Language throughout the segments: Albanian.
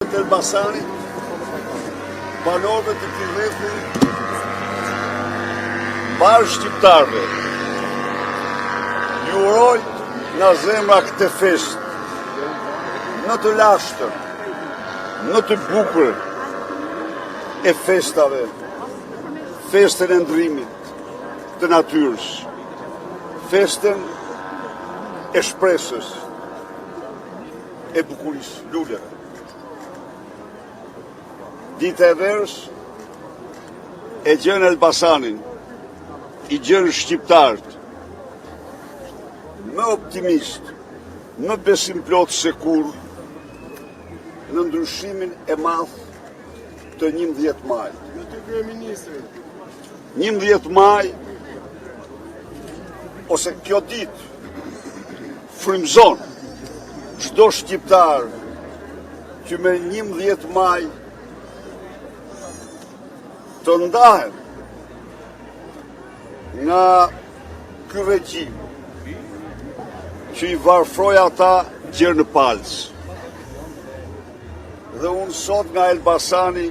të Elbasanit, banorëve të këtij rrethi, barë shqiptarëve, ju uroj nga zemra këtë festë, në të lashtër, në të bukur e festave, festën e ndrimit të natyrës, festën e shpresës, e bukurisë luleve. Dita e verës e gjën Elbasanin, i gjën shqiptarët, më optimist, më besim plot se kur në ndryshimin e madh të 11 maj. 11 maj, ose kjo ditë, frymëzon çdo shqiptar që me 11 maj të ndahen nga ky regjim që i varfroi ata gjerë në palës. Dhe unë sot nga Elbasani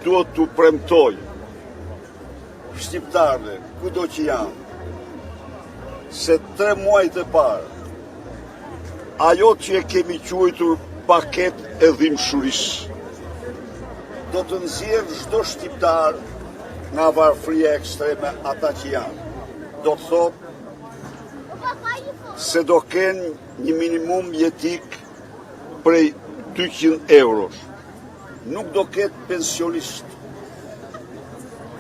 duhet t'u premtoj shqiptarëve, kudo që janë, se 3 muajt e parë, ajo që e kemi quajtur paketë e dhimbshurisë, do të nxjerrë çdo shqiptar nga varfëria ekstreme ata që janë. Do të thotë se do kenë një minimum jetik prej 200 eurosh. Nuk do ketë pensionist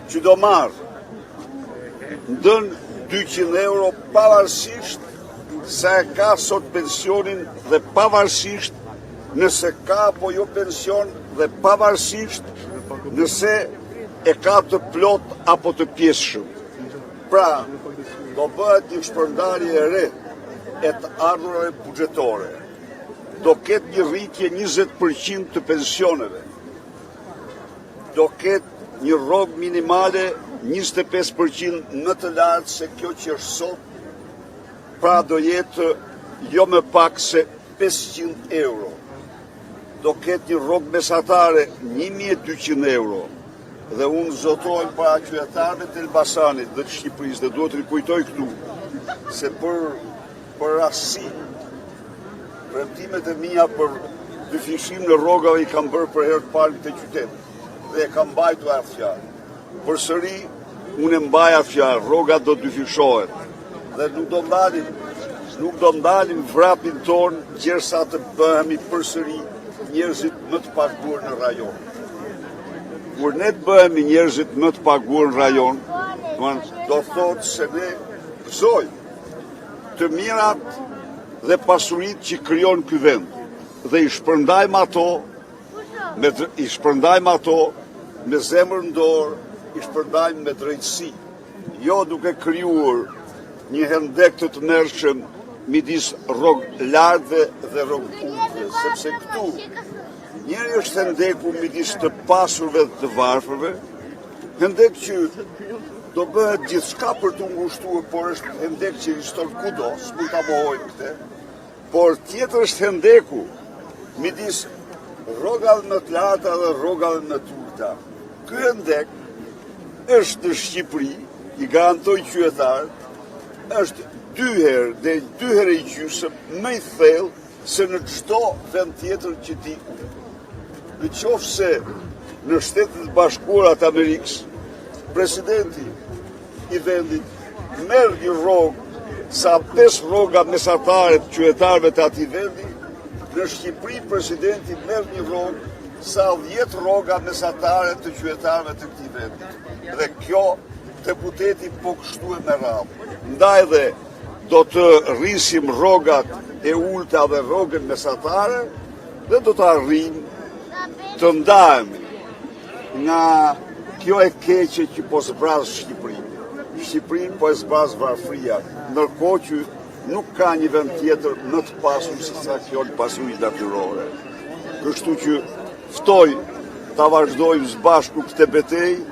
që do marrë ndën 200 euro pavarësisht se e ka sot pensionin dhe pavarësisht nëse ka apo jo pension dhe pavarësisht nëse e ka të plot apo të pjesëshëm. Pra, do bëhet një shpërndarje e re e të ardhurave buxhetore. Do ketë një rritje 20% të pensioneve. Do ketë një rrogë minimale 25% më të lartë se kjo që është sot, pra do jetë jo më pak se 500 euro. Do ketë një rrogë mesatare 1200 euro. Dhe unë zotrojnë para qytetarëve të Elbasanit dhe të Shqipërisë, dhe duhet të rikujtoj këtu, se për rastësi, premtimet e mia për dyfishim në rrogave i kam bërë për herë të parë në këtë qytet, dhe e kam mbajtur atë fjalë. Përsëri, unë e mbaj atë fjalë, rrogat do dyfishohet, dhe nuk do ndalim vrapin tonë gjersa të bëhemi përsëri njerëzit më të paguar në rajon. Kur ne të bëhemi njerëzit më të paguar në rajon, do thotë se ne gëzojmë të mirat dhe pasurit që krijon ky vend dhe i shpërndajmë ato me zemër në dorë, i shpërndajmë me drejtësi, jo duke krijuar një hendek të tmerrshëm midis rrogëlarëve dhe rrogëpunëve, sepse këtu njëri është hendeku midis të pasurve dhe të varfërve, hendek që do bëhet gjithçka për të ngushtuar, por është hendek që ekziston kudo, s'mund ta mohojmë këtë. Por tjetër është hendeku midis rrogave më të larta dhe rrogave më të ulta. Ky hendek është në Shqipëri, i garantoj qytetarët, është 2 herë i gjysmë më i thellë se në çdo vend tjetër që di unë. Në qoftë se në Shtetet e Bashkuara të Amerikës, presidenti i vendit merr një rrogë sa 5 rroga mesatare të qytetarëve të atij vendi, në Shqipëri presidenti merr një rrogë sa 10 rroga mesatare të qytetarëve të këtij vendi. Dhe kjo deputeti po kështu e me radhë. Ndaj dhe do të rrisim rrogat e ulta dhe rrogën mesatare dhe do të arrijmë të ndahemi nga kjo e keqe që po zbraz Shqipërinë. Shqipërinë po e zbraz varfëria, ndërkohë që nuk ka një vend tjetër më të pasur se sa kjo pasuri natyrore. Kështu që ftoj ta vazhdojmë së bashku këtë betejë